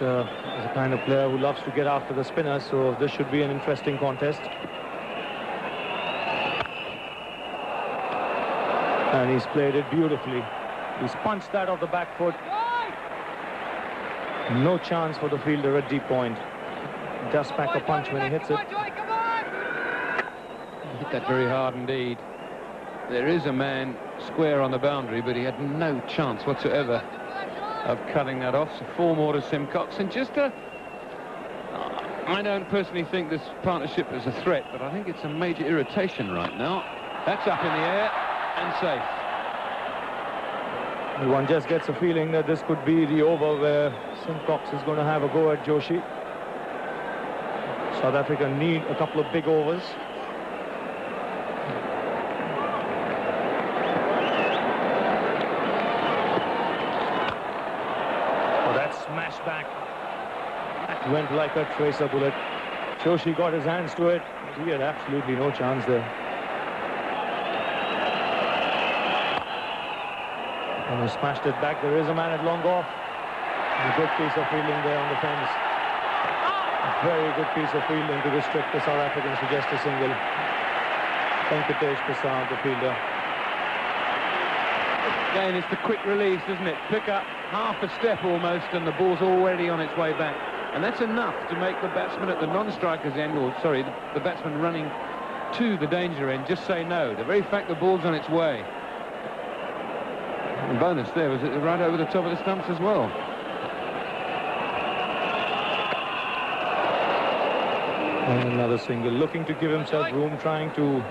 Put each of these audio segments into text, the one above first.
is a kind of player who loves to get after the spinner, so this should be an interesting contest. And he's played it beautifully. He's punched that off the back foot. No chance for the fielder at deep point. He does pack a punch when he hits it. He hit that very hard indeed. There is a man square on the boundary, but he had no chance whatsoever of cutting that off. So 4 more to Simcox. And just I don't personally think this partnership is a threat, but I think it's a major irritation right now. That's up in the air and safe. One just gets a feeling that this could be the over where Simcox is going to have a go at Joshi. South Africa need a couple of big overs. Oh, that smash back. That went like a tracer bullet. Joshi got his hands to it. He had absolutely no chance there. And he smashed it back. There is a man at long off. A good piece of fielding there on the fence. A very good piece of fielding to restrict the South Africans to just a single. Venkatesh Prasad, the fielder. Again, it's the quick release, isn't it? Pick up half a step almost, and the ball's already on its way back. And that's enough to make the batsman at the non-striker's end, or sorry, the batsman running to the danger end, just say no. The very fact the ball's on its way. The bonus there was right over the top of the stumps as well. And another single, looking to give himself room, trying to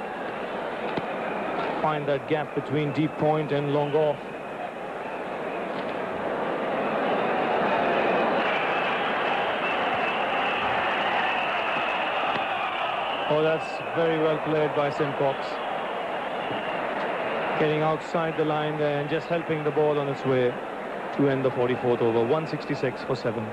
find that gap between deep point and long off. Oh, that's very well played by Simcox. Getting outside the line there and just helping the ball on its way to end the 44th over. 166 for 7.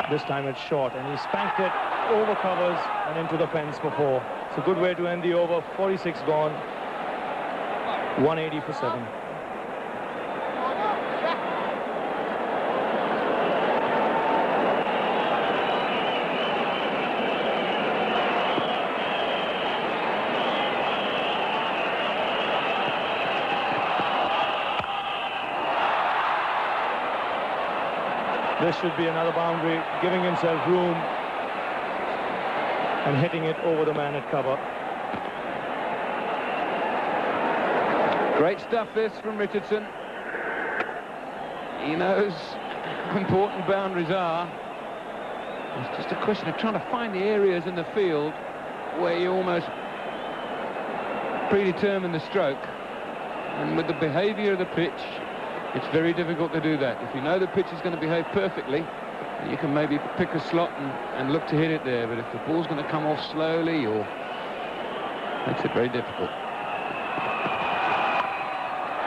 This time it's short, and he spanked it over covers and into the fence for 4. It's a good way to end the over. 46 gone. 180 for 7. This should be another boundary, giving himself room and hitting it over the man at cover. Great stuff this from Richardson. He knows how important boundaries are. It's just a question of trying to find the areas in the field where you almost predetermine the stroke. And with the behaviour of the pitch, it's very difficult to do that. If you know the pitch is going to behave perfectly, you can maybe pick a slot and look to hit it there. But if the ball's going to come off slowly, or makes it very difficult.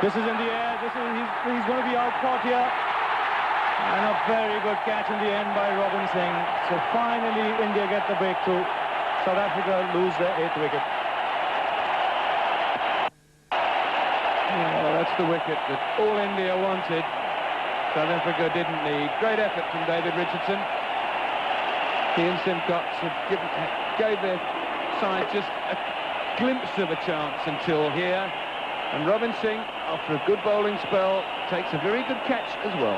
This is in the air. He's going to be out caught here. And a very good catch in the end by Robin Singh. So finally, India get the breakthrough. South Africa lose their 8th wicket. That's the wicket that all India wanted. South Africa didn't need. Great effort from David Richardson. He and Simcox gave their side just a glimpse of a chance until here. And Robin Singh, after a good bowling spell, takes a very good catch as well.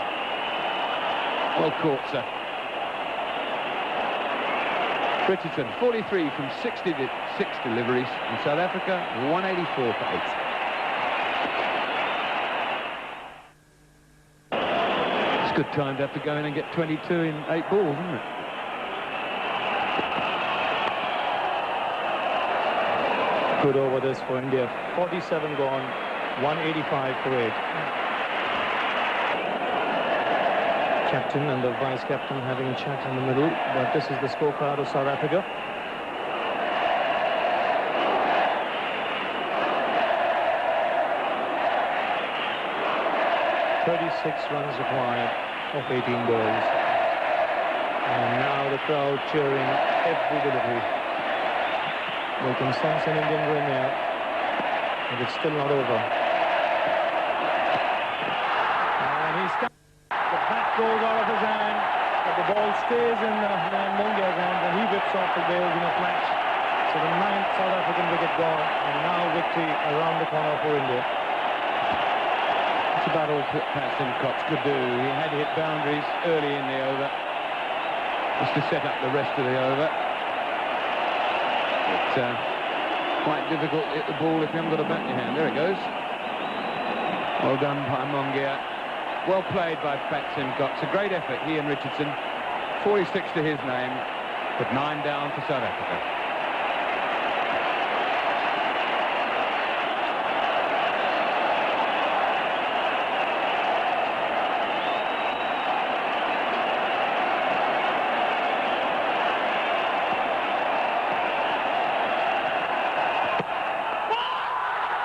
Well caught, sir. Richardson, 43 from 66 deliveries. And South Africa, 184 for 8. Good time to have to go in and get 22 in 8 balls, isn't it? Good over this for India. 47 gone, 185 for 8. Captain and the vice-captain having a chat in the middle, but this is the scorecard of South Africa. .36 runs required of 18 balls. And now the crowd cheering every delivery. They can sense an Indian win there. and it's still not over. And he's got the bat goes out of his hand, but the ball stays in Nayan Mongia's hands, and he whips off the bails in a flash. So the 9th South African wicket gone, and now victory around the corner for India. That's about all Pat Simcox could do. He had hit boundaries early in the over, just to set up the rest of the over. It's quite difficult to hit the ball if you haven't got a bat in your hand. There it goes. Well done by Mongia. Well played by Pat Simcox. A great effort, he and Richardson. 46 to his name, but 9 down for South Africa.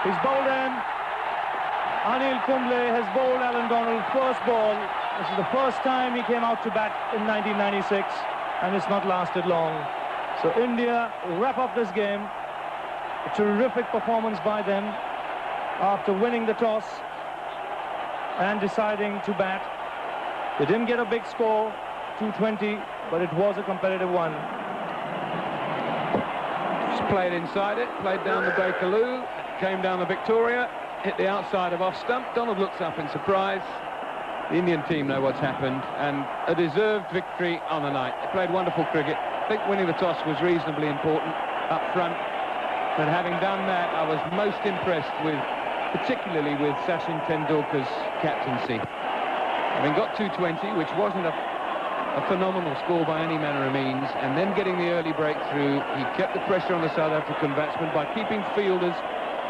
He's bowled in. Anil Kumble has bowled Alan Donald first ball. This is the first time he came out to bat in 1996, and it's not lasted long. So India wrap up this game. A terrific performance by them after winning the toss and deciding to bat. They didn't get a big score, 220, but it was a competitive one. Just played inside it, played down the Bakerloo, came down the Victoria, hit the outside of off stump. Donald looks up in surprise. The Indian team know what's happened, and a deserved victory on the night. They played wonderful cricket. I think winning the toss was reasonably important up front, but having done that, I was most impressed with, particularly with Sachin Tendulkar's captaincy. Having got 220, which wasn't a phenomenal score by any manner of means, and then getting the early breakthrough, he kept the pressure on the South African batsmen by keeping fielders,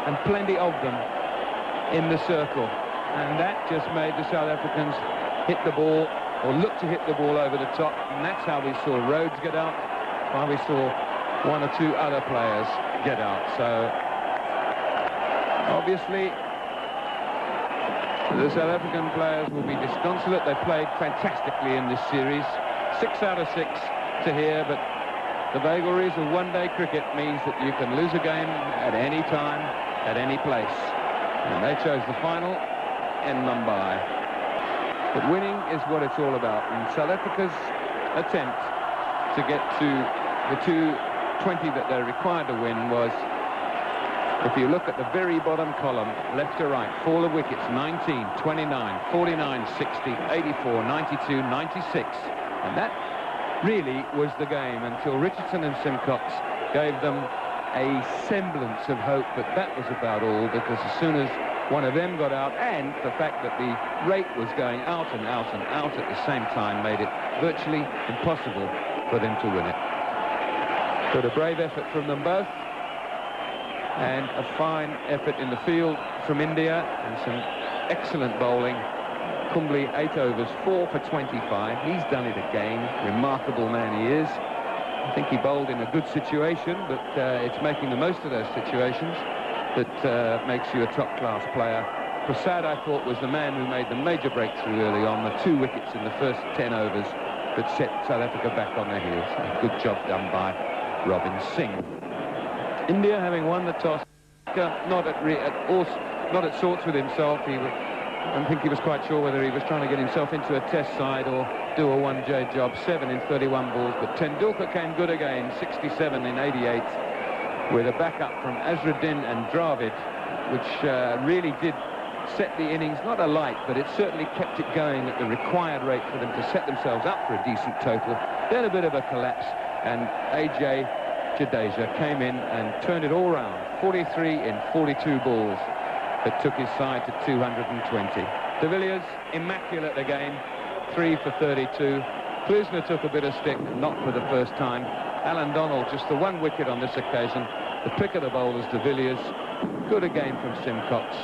and plenty of them, in the circle. And that just made the South Africans hit the ball, or look to hit the ball over the top, and that's how we saw Rhodes get out, while we saw 1 or 2 other players get out. So, obviously, the South African players will be disconsolate. They played fantastically in this series. 6 out of 6 to here, but the vagaries of one-day cricket means that you can lose a game at any time, at any place. And they chose the final in Mumbai. But winning is what it's all about. And South Africa's attempt to get to the 220 that they're required to win was, if you look at the very bottom column, left to right, fall of wickets, 19, 29, 49, 60, 84, 92, 96. And that really was the game until Richardson and Simcox gave them a semblance of hope, but that was about all, because as soon as one of them got out, and the fact that the rate was going out and out and out at the same time, made it virtually impossible for them to win it. But a brave effort from them both, and a fine effort in the field from India, and some excellent bowling. Kumble, 8 overs, 4 for 25. He's done it again. Remarkable man he is. I think he bowled in a good situation, but it's making the most of those situations that makes you a top-class player. Prasad, I thought, was the man who made the major breakthrough early on, the 2 wickets in the first 10 overs that set South Africa back on their heels. A good job done by Robin Singh. India, having won the toss, not at sorts with himself. I don't think he was quite sure whether he was trying to get himself into a test side or do a 1J job. 7 in 31 balls, but Tendulkar came good again, 67 in 88, with a backup from Azharuddin and Dravid, which really did set the innings not alight, but it certainly kept it going at the required rate for them to set themselves up for a decent total. Then a bit of a collapse, and AJ Jadeja came in and turned it all round. 43 in 42 balls that took his side to 220. De Villiers, immaculate again, 3 for 32. Klusner took a bit of stick, not for the first time. Alan Donald, just the 1 wicket on this occasion. The pick of the bowlers, De Villiers. Good again from Simcox.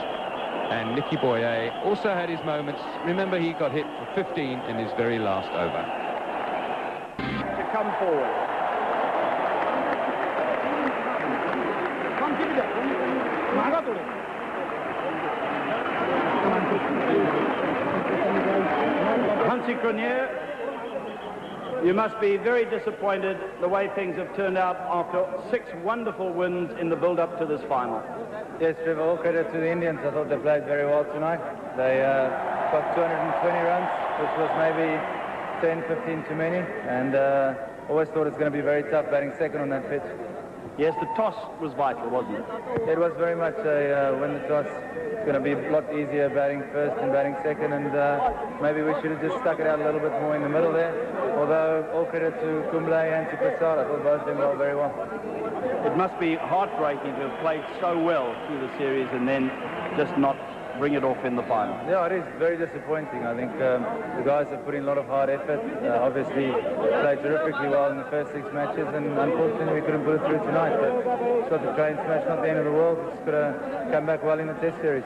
And Nicky Boyer also had his moments. Remember, he got hit for 15 in his very last over. To come forward. Hansi Grenier You must be very disappointed the way things have turned out after 6 wonderful wins in the build-up to this final. Yes, Trevor, all credit to the Indians. I thought they played very well tonight. They got 220 runs, which was maybe 10, 15 too many, and always thought it's going to be very tough batting second on that pitch. Yes, the toss was vital, wasn't it? It was very much a win the toss. It's going to be a lot easier batting first and batting second, and maybe we should have just stuck it out a little bit more in the middle there. Although all credit to Kumble and to Prasad, I thought both of them well very well. It must be heartbreaking to have played so well through the series and then just not bring it off in the final. Yeah, it is very disappointing. I think the guys have put in a lot of hard effort. Obviously played terrifically well in the first 6 matches, and unfortunately we couldn't put it through tonight. But it's not the train smash, not the end of the world. It's got to come back well in the Test series.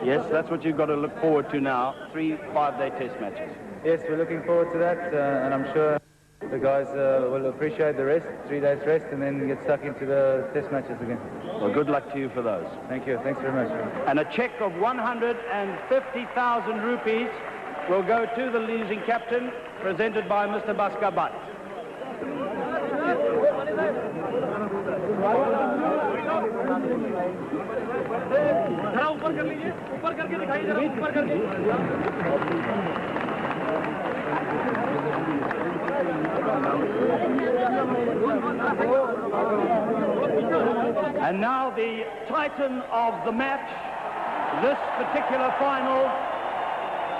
Yes, that's what you've got to look forward to now. 3 5-day Test matches. Yes, we're looking forward to that, and I'm sure the guys will appreciate the rest, 3 days rest, and then get stuck into the Test matches again. Well, good luck to you for those. Thank you. Thanks very much. And a cheque of 150,000 rupees will go to the losing captain, presented by Mr. Bhaskar Bhatt. And now the titan of the match, this particular final,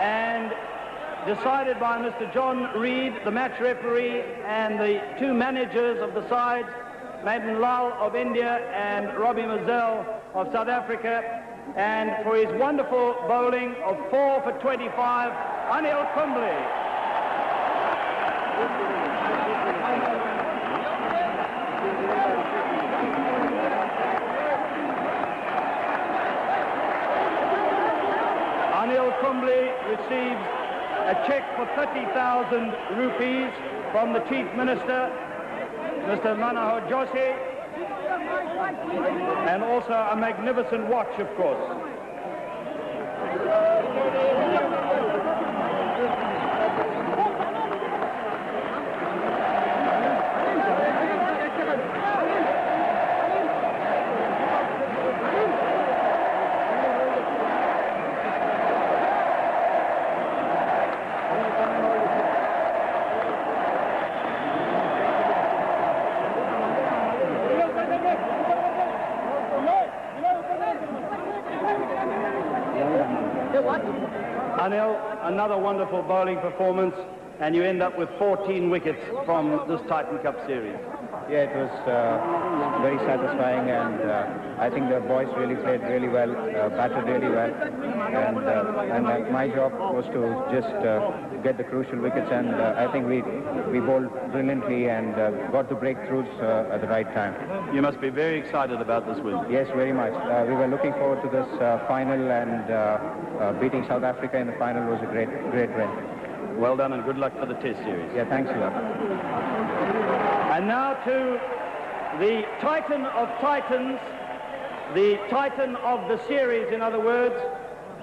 and decided by Mr. John Reid, the match referee, and the 2 managers of the sides, Madan Lal of India and Robbie Mazel of South Africa, and for his wonderful bowling of 4 for 25, Anil Kumble. Anil Kumble receives a cheque for 30,000 rupees from the Chief Minister, Mr. Manohar Joshi, and also a magnificent watch, of course. Anil, another wonderful bowling performance, and you end up with 14 wickets from this Titan Cup series. Yeah, it was very satisfying, and I think the boys really played really well, batted really well, and my job was to just get the crucial wickets, and I think we bowled brilliantly and got the breakthroughs at the right time. You must be very excited about this win. Yes, very much. We were looking forward to this final, and beating South Africa in the final was a great win. Well done, and good luck for the Test series. Yeah, thanks a lot. And now to the Titan of Titans, the Titan of the series, in other words,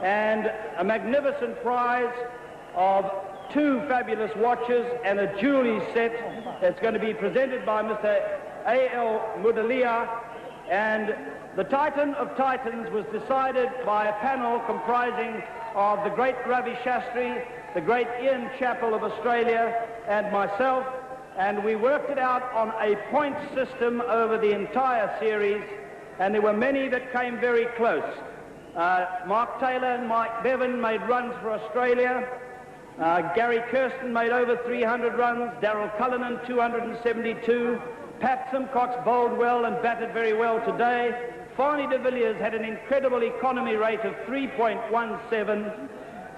and a magnificent prize of 2 fabulous watches and a jewelry set that's going to be presented by Mr. A.L. Mudalia. And the Titan of Titans was decided by a panel comprising of the great Ravi Shastri, the great Ian Chappell of Australia, and myself, and we worked it out on a point system over the entire series, and there were many that came very close. Mark Taylor and Mike Bevan made runs for Australia. Gary Kirsten made over 300 runs. Darryl Cullinan 272. Pat Simcox bowled well and batted very well today. Fani de Villiers had an incredible economy rate of 3.17.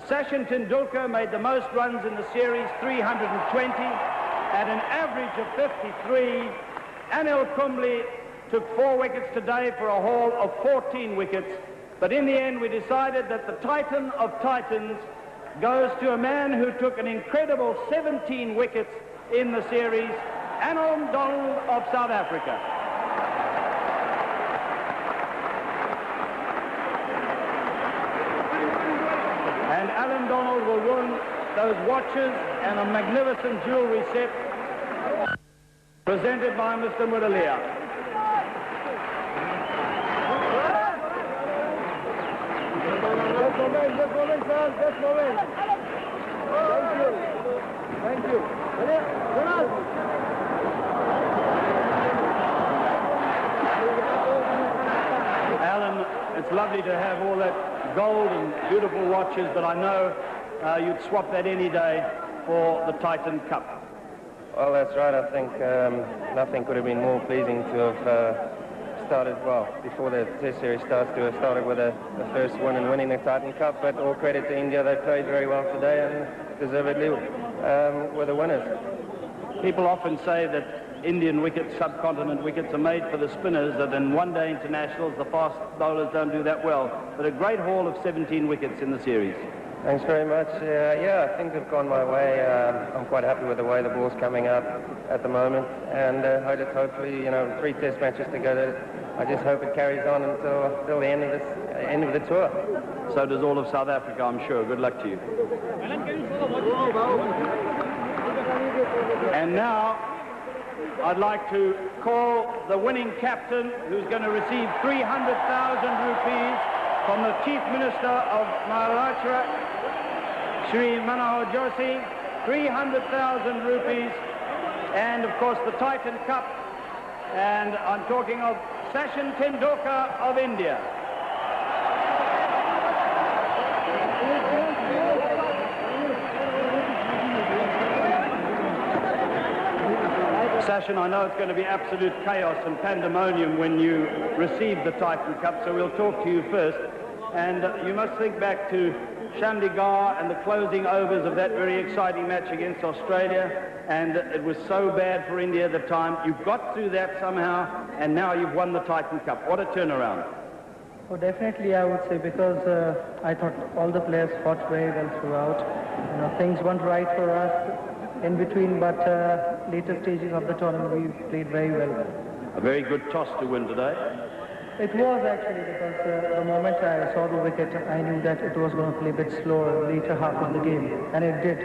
Sachin Tendulkar made the most runs in the series, 320, at an average of 53. Anil Kumble took 4 wickets today for a haul of 14 wickets. But in the end, we decided that the Titan of Titans goes to a man who took an incredible 17 wickets in the series, Alan Donald of South Africa. And Alan Donald will win those watches and a magnificent jewellery set presented by Mr. Muralia. Just moment, sir. Just moment. Thank you. Alan, it's lovely to have all that gold and beautiful watches, but I know you'd swap that any day for the Titan Cup. Well, that's right. I think nothing could have been more pleasing to have started, well, before the Test Series starts, to have started with the first win and winning the Titan Cup, but all credit to India. They played very well today and deservedly were the winners. People often say that Indian wickets, subcontinent wickets, are made for the spinners, that in one-day internationals the fast bowlers don't do that well, but a great haul of 17 wickets in the series. Thanks very much. Yeah, things have gone my way. I'm quite happy with the way the ball's coming out at the moment, and hopefully, 3 Test matches to go. I just hope it carries on until the end of the tour. So does all of South Africa, I'm sure. Good luck to you. And now I'd like to call the winning captain, who's going to receive 300,000 rupees from the Chief Minister of Maharashtra, Shri Manohar Joshi, 300,000 rupees, and of course the Titan Cup. And I'm talking of Sachin Tendulkar of India. Sachin, I know it's going to be absolute chaos and pandemonium when you receive the Titan Cup, so we'll talk to you first. And you must think back to Chandigarh and the closing overs of that very exciting match against Australia, and it was so bad for India at the time. You got through that somehow, and now you've won the Titan Cup. What a turnaround. Oh, definitely, I would say, because I thought all the players fought very well throughout. Things weren't right for us in between, but later stages of the tournament we played very well. A very good toss to win today. It was actually, because the moment I saw the wicket, I knew that it was going to play a bit slower later half of the game, and it did.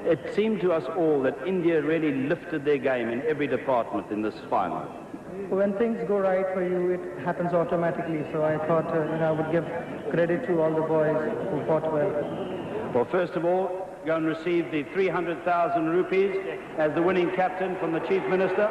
It seemed to us all that India really lifted their game in every department in this final. When things go right for you, it happens automatically, so I thought I would give credit to all the boys who fought well. Well, first of all, go and receive the 300,000 rupees as the winning captain from the Chief Minister.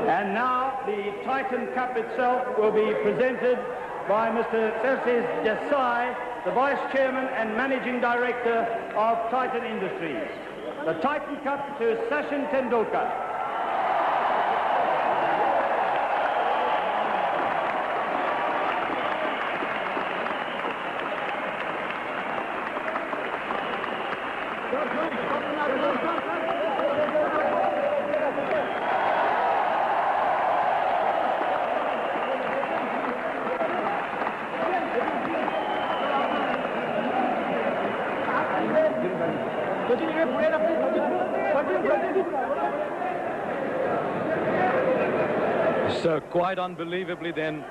And now the Titan Cup itself will be presented by Mr. Serses Desai, the Vice Chairman and Managing Director of Titan Industries. The Titan Cup to Sachin Tendulkar. So quite unbelievably then,